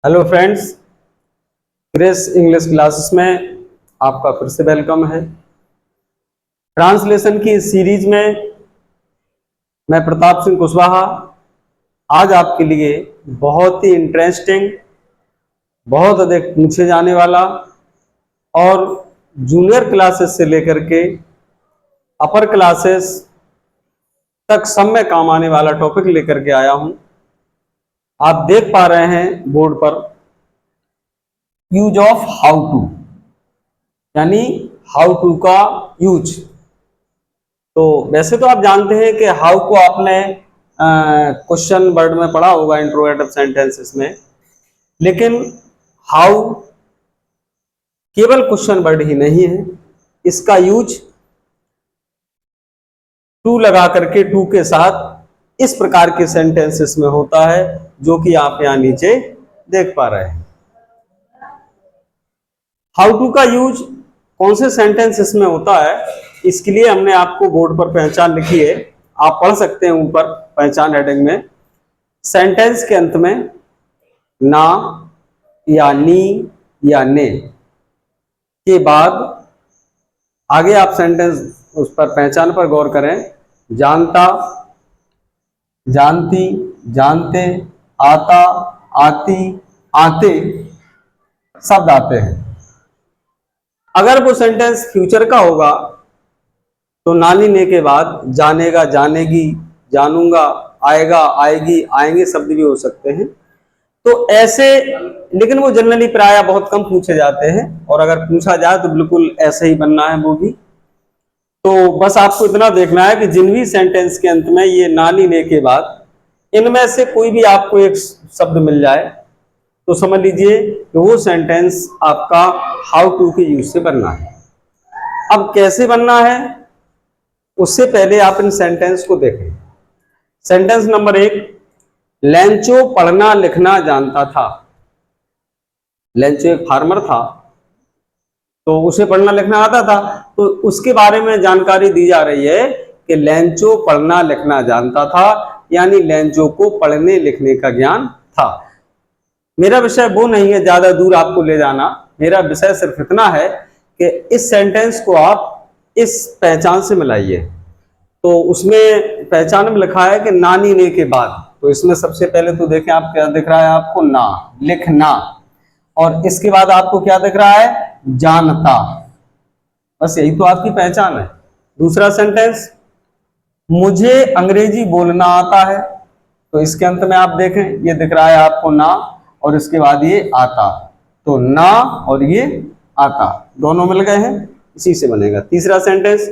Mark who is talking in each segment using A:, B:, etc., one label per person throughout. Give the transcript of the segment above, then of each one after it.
A: Hello friends, grace English classes में आपका फिर से वेलकम है। ट्रांसलेशन की इस सीरीज में मैं प्रताप सिंह कुशवाहा आज आपके लिए बहुत ही इंटरेस्टिंग, बहुत अधिक पूछे जाने वाला और जूनियर क्लासेस से लेकर के अपर क्लासेस तक सब में काम आने वाला टॉपिक लेकर के आया हूं। आप देख पा रहे हैं बोर्ड पर यूज ऑफ हाउ टू, यानी हाउ टू का यूज। तो वैसे तो आप जानते हैं कि हाउ को आपने क्वेश्चन वर्ड में पढ़ा होगा, इंट्रोगेटिव सेंटेंसेस में, लेकिन हाउ केवल क्वेश्चन वर्ड ही नहीं है, इसका यूज टू लगा करके, टू के साथ इस प्रकार के सेंटेंसेस में होता है जो कि आप यहां नीचे देख पा रहे हैं। हाउ टू का यूज कौन से सेंटेंसेस में होता है, इसके लिए हमने आपको बोर्ड पर पहचान लिखी है, आप पढ़ सकते हैं ऊपर पहचान हेडिंग में। सेंटेंस के अंत में ना या नी या ने के बाद आगे आप सेंटेंस उस पर पहचान पर गौर करें। जानता, जानती, जानते, आता, आती, आते शब्द आते हैं। अगर वो सेंटेंस फ्यूचर का होगा तो नानी ने के बाद जानेगा, जानेगी, जानूंगा, आएगा, आएगी, आएंगे शब्द भी हो सकते हैं। तो ऐसे, लेकिन वो जनरली प्राय बहुत कम पूछे जाते हैं, और अगर पूछा जाए तो बिल्कुल ऐसे ही बनना है वो भी। तो बस आपको इतना देखना है कि जिन भी सेंटेंस के अंत में ये नानी ने के बाद इनमें से कोई भी आपको एक शब्द मिल जाए तो समझ लीजिए कि वो सेंटेंस आपका हाउ टू के यूज से बनना है। अब कैसे बनना है उससे पहले आप इन सेंटेंस को देखें। सेंटेंस नंबर 1, लेंचो पढ़ना लिखना जानता था। लेंचो एक फार्मर था, तो उसे पढ़ना लिखना आता था, तो उसके बारे में जानकारी दी जा रही है कि लेंचो पढ़ना लिखना जानता था, यानी लेंचो को पढ़ने लिखने का ज्ञान था। मेरा विषय वो नहीं है ज्यादा दूर आपको ले जाना, मेरा विषय सिर्फ इतना है कि इस सेंटेंस को आप इस पहचान से मिलाइए। तो उसमें पहचान में लिखा है कि नानी ने के बाद, तो इसमें सबसे पहले तो देखें आप क्या दिख रहा है, आपको ना, लिखना, और इसके बाद आपको क्या दिख रहा है, जानता। बस यही तो आपकी पहचान है। दूसरा सेंटेंस, मुझे अंग्रेजी बोलना आता है, तो इसके अंत में आप देखें ये दिख रहा है आपको ना, और इसके बाद ये आता, तो ना और ये आता दोनों मिल गए हैं, इसी से बनेगा। तीसरा सेंटेंस,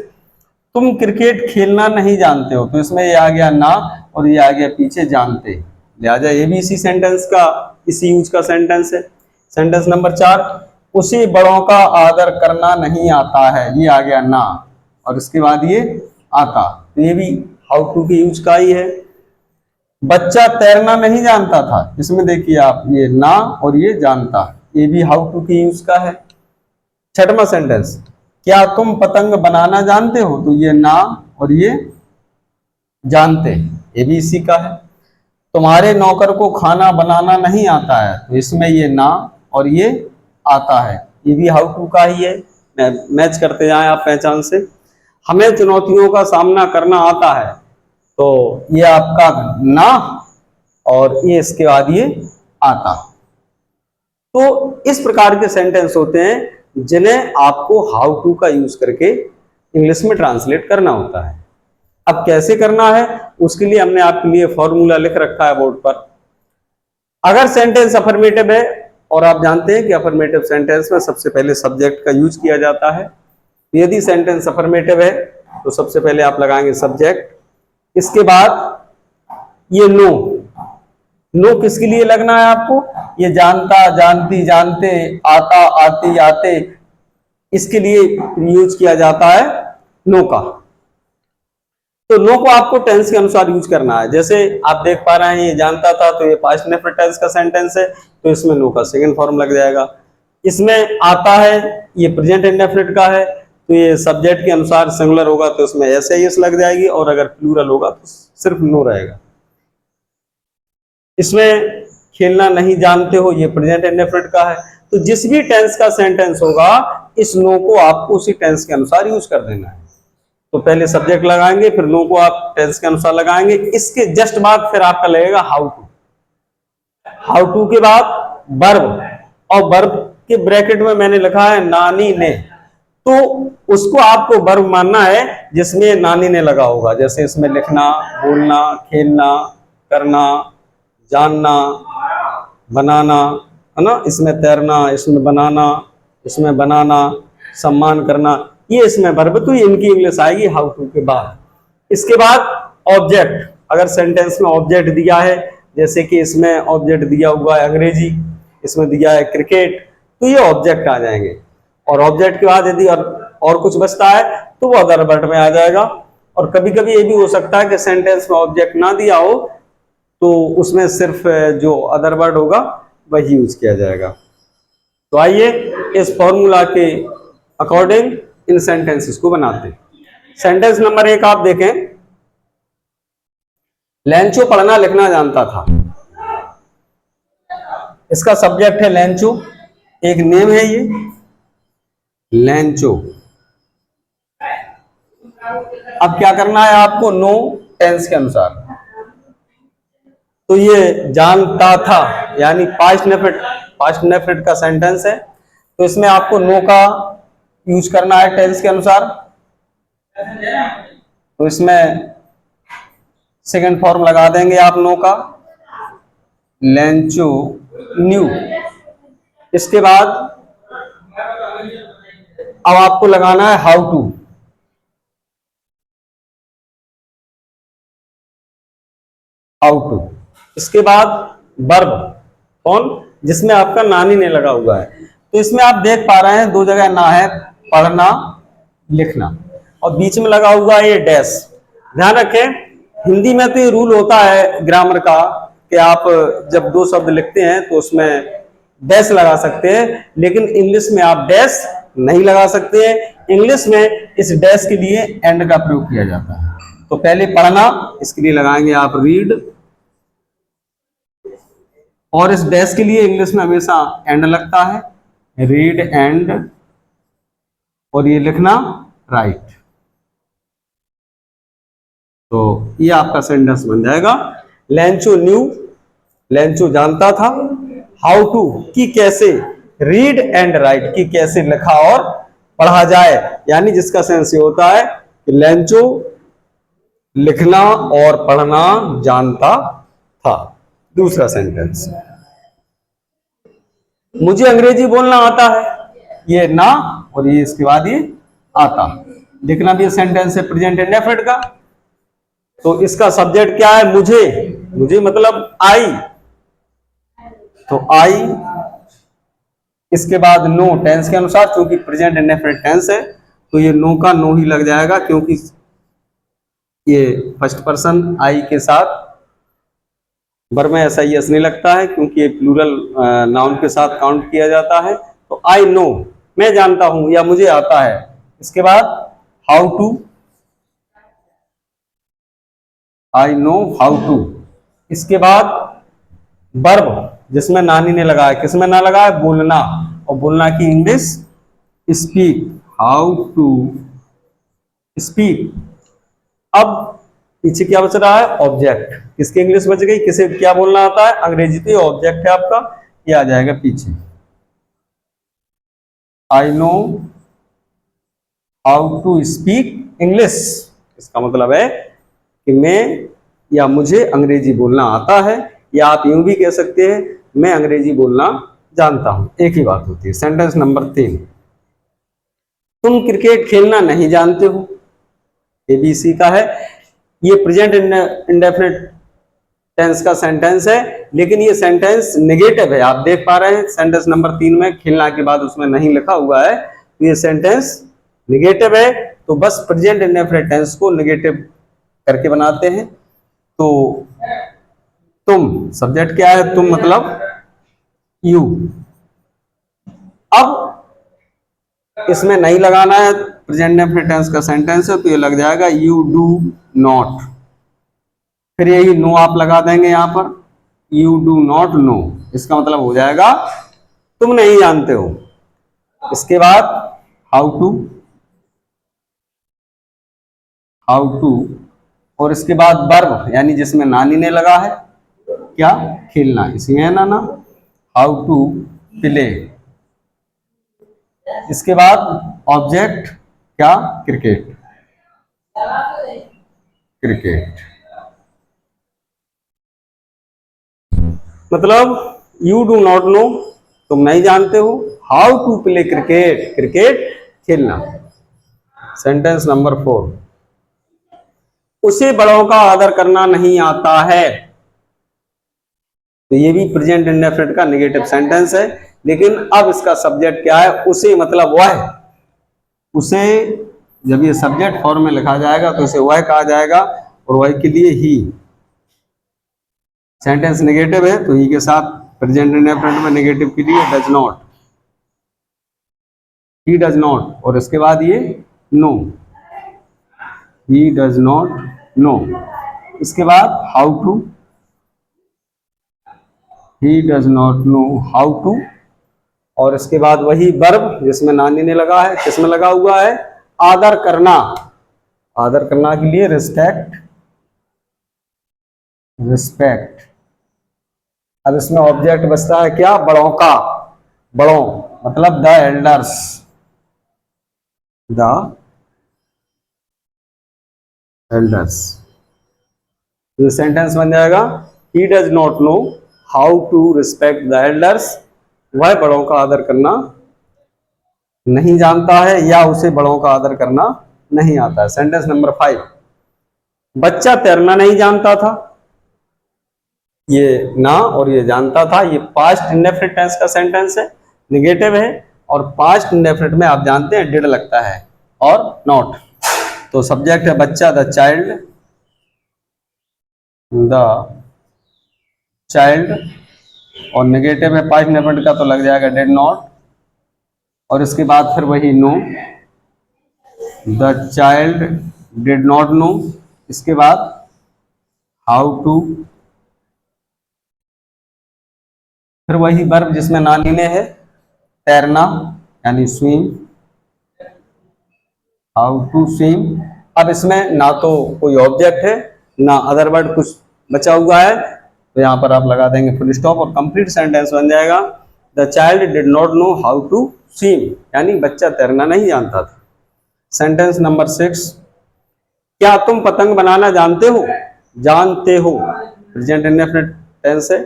A: तुम क्रिकेट खेलना नहीं जानते हो, तो इसमें ये आ गया ना और ये आ गया पीछे जानते, लिहाजा ये भी इसी सेंटेंस का, इसी यूज का सेंटेंस है। सेंटेंस नंबर 4, उसे बड़ों का आदर करना नहीं आता है, ये आ गया ना और इसके बाद ये आता, तो ये भी हाउ टू के यूज का ही है। बच्चा तैरना नहीं जानता था, इसमें देखिए आप ये ना और ये जानता, ये भी हाउ टू के यूज का है। छठवां सेंटेंस, क्या तुम पतंग बनाना जानते हो, तो ये ना और ये जानते, ये भी इसी का है। तुम्हारे नौकर को खाना बनाना नहीं आता है, तो इसमें ये ना और ये आता है, ये भी हाउ टू का ही है। मैच करते जाएं आप पहचान से। हमें चुनौतियों का सामना करना आता है, तो ये आपका ना और ये इसके बाद ये आता। तो इस प्रकार के सेंटेंस होते हैं जिन्हें आपको हाउ टू का यूज करके इंग्लिश में ट्रांसलेट करना होता है। अब कैसे करना है उसके लिए हमने आपके लिए फॉर्मूला लिख रखा है बोर्ड पर। अगर सेंटेंस अफर्मेटिव है, और आप जानते हैं कि अफर्मेटिव सेंटेंस में सबसे पहले सब्जेक्ट का यूज किया जाता है, यदि सेंटेंस अफर्मेटिव है तो सबसे पहले आप लगाएंगे सब्जेक्ट, इसके बाद ये नो। नो किसके लिए लगना है आपको, ये जानता, जानती, जानते, आता, आती, आते, इसके लिए यूज किया जाता है नो का। तो नो को आपको टेंस के अनुसार यूज करना है। जैसे आप देख पा रहे हैं ये जानता था, तो ये पास्ट इंडेफिनिट टेंस का सेंटेंस है, तो इसमें नो का सेकंड फॉर्म लग जाएगा। इसमें आता है, ये प्रेजेंट इंडेफिनिट का है, तो ये सब्जेक्ट के अनुसार सिंगुलर होगा तो इसमें एस एस लग जाएगी, और अगर प्लूरल होगा तो सिर्फ नो रहेगा। इसमें खेलना नहीं जानते हो, ये प्रेजेंट इंडेफिनिट का है। तो जिस भी टेंस का सेंटेंस होगा इस नो को आपको उसी टेंस के अनुसार यूज कर देना है। तो पहले सब्जेक्ट लगाएंगे, फिर नो को आप टेंस के अनुसार लगाएंगे। इसके जस्ट बाद फिर आपका लगेगा हाउ टू। हाउ टू के बाद वर्ब, और वर्ब के ब्रैकेट में मैंने लिखा है नानी ने, तो उसको आपको वर्ब मानना है जिसमें नानी ने लगा होगा। जैसे इसमें लिखना, बोलना, खेलना, करना, जानना, बनाना, है ना, इसमें तैरना, इसमें बनाना, इसमें बनाना, सम्मान करना, ये इसमें वर्ब, तो इनकी इंग्लिश आएगी हाउ टू के बाद। इसके बाद ऑब्जेक्ट, अगर सेंटेंस में ऑब्जेक्ट दिया है, जैसे कि इसमें ऑब्जेक्ट दिया हुआ है अंग्रेजी, इसमें दिया है क्रिकेट, तो ये ऑब्जेक्ट आ जाएंगे। और ऑब्जेक्ट के बाद यदि और कुछ बचता है तो वो अदर वर्ड में आ जाएगा। और कभी कभी ये भी हो सकता है कि सेंटेंस में ऑब्जेक्ट ना दिया हो तो उसमें सिर्फ जो अदर वर्ड होगा वही यूज किया जाएगा। तो आइए इस फॉर्मूला के अकॉर्डिंग इन सेंटेंसेस को बनाते हैं। सेंटेंस नंबर 1 आप देखें, लेंचो पढ़ना लिखना जानता था। इसका सब्जेक्ट है लेंचो, एक नेम है ये लेंचो। अब क्या करना है आपको, नो टेंस के अनुसार। तो ये जानता था यानी पास्ट इंडेफिनिट का सेंटेंस है, तो इसमें आपको नो का यूज करना है टेंस के अनुसार। तो इसमें सेकंड फॉर्म लगा देंगे आप नो का, लेंचो न्यू। इसके बाद अब आपको लगाना है हाउ टू। हाउ टू, इसके बाद वर्ब, कौन, जिसमें आपका नानी ने लगा हुआ है। तो इसमें आप देख पा रहे हैं दो जगह ना है, पढ़ना लिखना, और बीच में लगा हुआ है ये डैश। ध्यान रखें, हिंदी में तो ये रूल होता है ग्रामर का कि आप जब दो शब्द लिखते हैं तो उसमें डैश लगा सकते हैं, लेकिन इंग्लिश में आप डैश नहीं लगा सकते हैं। इंग्लिश में इस डैश के लिए एंड का प्रयोग किया जाता है। तो पहले पढ़ना, इसके लिए लगाएंगे आप रीड, और इस डैश के लिए इंग्लिश में हमेशा एंड लगता है, रीड एंड, और ये लिखना राइट। तो ये आपका सेंटेंस बन जाएगा, लेंचो न्यू, लेंचो जानता था, हाउ टू कि कैसे, रीड एंड राइट कि कैसे लिखा और पढ़ा जाए, यानी जिसका सेंस ये होता है कि लेंचो लिखना और पढ़ना जानता था। दूसरा सेंटेंस, मुझे अंग्रेजी बोलना आता है, ये ना, और ये इसके बाद ये आता। लिखना भी सेंटेंस है प्रेजेंट इंडेफिनिट का। तो इसका सब्जेक्ट क्या है, मुझे, मुझे मतलब आई, तो आई। इसके बाद नो टेंस के अनुसार, क्योंकि प्रेजेंट इंडेफिनिट टेंस है तो ये नो का नो ही लग जाएगा, क्योंकि ये फर्स्ट पर्सन आई के साथ वर्ब में ऐसा यस नहीं लगता है, क्योंकि ये प्लूरल नाउन के साथ काउंट किया जाता है। तो आई नो, मैं जानता हूं या मुझे आता है। इसके बाद how to, I know how to. इसके बाद वर्ब, जिसमें नानी ने लगाया, किसमें ना लगाया, बोलना, और बोलना की English speak, how to speak. अब पीछे क्या बच रहा है, ऑब्जेक्ट, किसकी इंग्लिश बच गई, किसे क्या बोलना आता है, अंग्रेजी, तो ये ऑब्जेक्ट है आपका, ये आ जाएगा पीछे। I know how to speak English, इसका मतलब है कि मैं या मुझे अंग्रेजी बोलना आता है, या आप यूं भी कह सकते हैं मैं अंग्रेजी बोलना जानता हूं, एक ही बात होती है। सेंटेंस नंबर 3, तुम क्रिकेट खेलना नहीं जानते हो, ABC का है। ये प्रेजेंट इंडेफिनिट टेंस का सेंटेंस है, लेकिन ये सेंटेंस नेगेटिव है। आप देख पा रहे हैं सेंटेंस नंबर 3 में खेलना के बाद उसमें नहीं लिखा हुआ है, तो ये सेंटेंस नेगेटिव है। तो बस प्रेजेंट इंडेफिनिट टेंस को नेगेटिव करके बनाते हैं। तो तुम, सब्जेक्ट क्या है, तुम मतलब यू। अब इसमें नहीं लगाना है, प्रेजेंट इंडेफिनिट टेंस का सेंटेंस है, तो ये लग जाएगा यू डू नॉट। फिर यही नो आप लगा देंगे यहां पर, यू डू नॉट नो, इसका मतलब हो जाएगा तुम नहीं जानते हो। इसके बाद हाउ टू, हाउ टू, और इसके बाद वर्ब यानी जिसमें नानी ने लगा है क्या, खेलना, इसमें है ना, हाउ टू प्ले। इसके बाद ऑब्जेक्ट क्या, क्रिकेट, क्रिकेट। मतलब यू डू नॉट नो, तुम नहीं जानते हो, how to play cricket, cricket खेलना। सेंटेंस नंबर 4, उसे बड़ों का आदर करना नहीं आता है। तो ये भी प्रेजेंट इंडेफिनिट का नेगेटिव सेंटेंस है, लेकिन अब इसका सब्जेक्ट क्या है, उसे मतलब वह, उसे जब ये सब्जेक्ट फॉर्म में लिखा जाएगा तो उसे वह कहा जाएगा, और वह के लिए ही। सेंटेंस नेगेटिव है तो ही के साथ प्रेजेंट इंडेफिनिट में नेगेटिव के लिए does not, he does not, और इसके बाद ये know, he does not know. इसके बाद how to, he does not know how to, और इसके बाद वही वर्ब जिसमें नानी ने लगा है, किसमें लगा हुआ है, आदर करना, आदर करना के लिए रिस्पेक्ट, रिस्पेक्ट। अब इसमें ऑब्जेक्ट बचता है क्या, बड़ों का, बड़ों मतलब द एल्डर्स, द एल्डर्स। ये सेंटेंस बन जाएगा, he does not know how to respect the elders, वह बड़ों का आदर करना नहीं जानता है या उसे बड़ों का आदर करना नहीं आता है। सेंटेंस नंबर 5, बच्चा तैरना नहीं जानता था। ये ना और ये जानता था, ये पास्ट इंडेफिनिट टेंस का सेंटेंस है, नेगेटिव है, और पास्ट इंडेफिनिट में आप जानते हैं डिड लगता है और नॉट। तो सब्जेक्ट है बच्चा, द चाइल्ड, द चाइल्ड, और नेगेटिव है पास्ट इंडेफिनिट का तो लग जाएगा डिड नॉट, और इसके बाद फिर वही know, the child did not know. इसके बाद हाउ टू, फिर वही वर्ब जिसमें नानी ने है, तैरना यानी स्विम, हाउ टू स्विम। अब इसमें ना तो कोई ऑब्जेक्ट है ना अदर वर्ड कुछ बचा हुआ है, तो यहां पर आप लगा देंगे फुल स्टॉप और कंप्लीट सेंटेंस बन जाएगा, the child did not know how to swim, यानी बच्चा तैरना नहीं जानता था। सेंटेंस नंबर 6, क्या तुम पतंग बनाना जानते हो, जानते हो प्रेजेंट इंडेफिनिट टेंस है,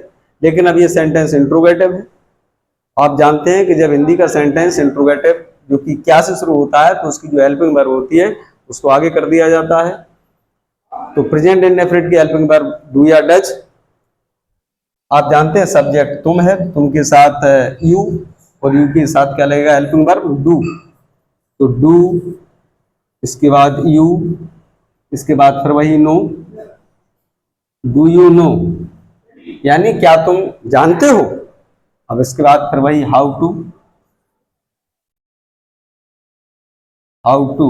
A: लेकिन अब ये सेंटेंस इंट्रोगेटिव है। आप जानते हैं कि जब हिंदी का सेंटेंस इंट्रोगेटिव जो कि क्या से शुरू होता है तो उसकी जो हेल्पिंग वर्ब होती है उसको आगे कर दिया जाता है। तो प्रेजेंट इंडेफिनिट की हेल्पिंग वर्ब डू या डज, आप जानते हैं सब्जेक्ट तुम है, तुम के साथ यू, और यू के साथ क्या लगेगा, हेल्पिंग वर्ब डू, तो डू, इसके बाद यू, इसके बाद फिर वही नो, डू यू नो, यानी क्या तुम जानते हो। अब इसके बाद फिर वही हाउ टू, हाउ टू,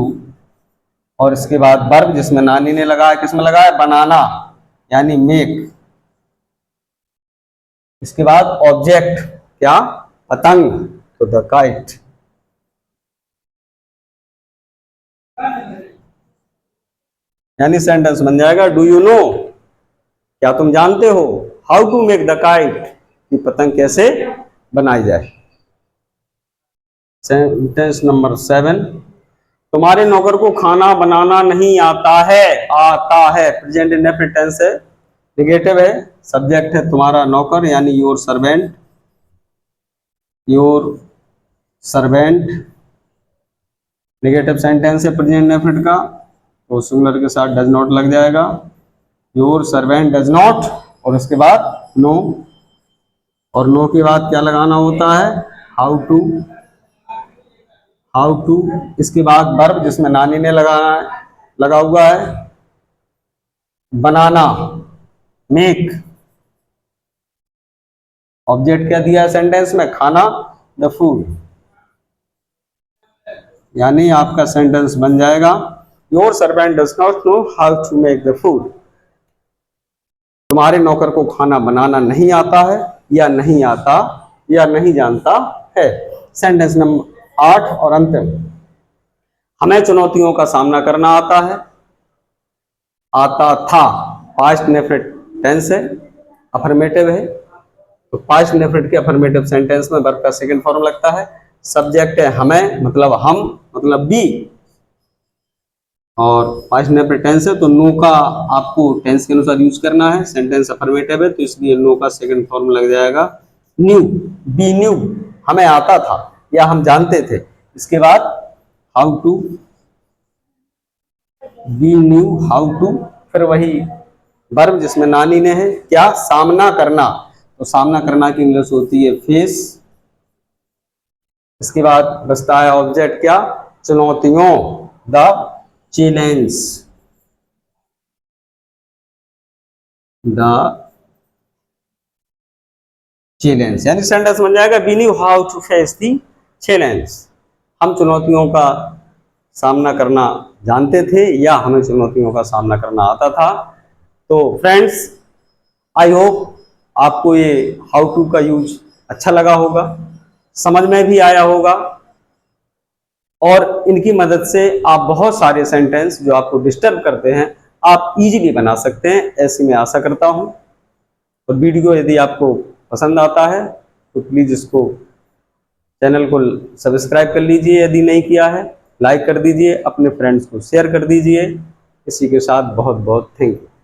A: और इसके बाद वर्ब जिसमें नानी ने लगाया, किसमें लगाया, बनाना यानी मेक। इसके बाद ऑब्जेक्ट क्या, पतंग, तो द काइट। यानी सेंटेंस बन जाएगा, डू यू नो, क्या तुम जानते हो, how to make the kite, कि पतंग कैसे बनाई जाए। सेंटेंस नंबर 7, तुम्हारे नौकर को खाना बनाना नहीं आता है, आता है प्रेजेंट इंडेफिनिट टेंस है, नेगेटिव है, सब्जेक्ट है तुम्हारा नौकर यानी your servant, your servant, negative sentence है प्रेजेंट इंडेफिनिट का, तो सिंगुलर के साथ डज नॉट लग जाएगा, योर सर्वेंट डज नॉट, और उसके बाद नो, और नो के बाद क्या लगाना होता है, हाउ टू, हाउ टू। इसके बाद वर्ब जिसमें नानी ने लगा हुआ है, बनाना, मेक, ऑब्जेक्ट क्या दिया है सेंटेंस में, खाना, द फूड, यानी आपका सेंटेंस बन जाएगा, your servant does not know how to make the food. तुम्हारे नौकर को खाना बनाना नहीं आता है या नहीं आता या नहीं जानता है। सेंटेंस नंबर 8 और अंतिम, हमें चुनौतियों का सामना करना आता है। आता था पास्ट इंडेफिनिट टेंस है, अफर्मेटिव है, तो पास्ट इंडेफिनिट के अफर्मेटिव सेंटेंस में वर्ब का सेकंड फॉर्म लगता है। सब्जेक्ट है हमें, मतलब हम, मतलब बी, और पास्ट इंडेफिनिट टेंस है तो नो का आपको टेंस के अनुसार यूज करना है। सेंटेंस अफर्मेटिव है तो इसलिए नो का सेकंड फॉर्म लग जाएगा न्यू। बी न्यू, हमें आता था या हम जानते थे। इसके बाद how to, we knew how to, फिर वही वर्ब जिसमें नानी ने है क्या, सामना करना, तो सामना करना की इंग्लिश होती है फेस। इसके बाद बचता है ऑब्जेक्ट क्या, चुनौतियों, द चैलेंज, द चैलेंज, यानी सेंटेंस बन जाएगा we knew how to face the challenge. हम चुनौतियों का सामना करना जानते थे या हमें चुनौतियों का सामना करना आता था। तो फ्रेंड्स, आई होप आपको ये हाउ टू का यूज अच्छा लगा होगा, समझ में भी आया होगा, और इनकी मदद से आप बहुत सारे सेंटेंस जो आपको डिस्टर्ब करते हैं आप इजीली बना सकते हैं, ऐसी मैं आशा करता हूं। और वीडियो यदि आपको पसंद आता है तो प्लीज़ इसको, चैनल को सब्सक्राइब कर लीजिए, यदि नहीं किया है लाइक कर दीजिए, अपने फ्रेंड्स को शेयर कर दीजिए। इसी के साथ बहुत बहुत थैंक यू।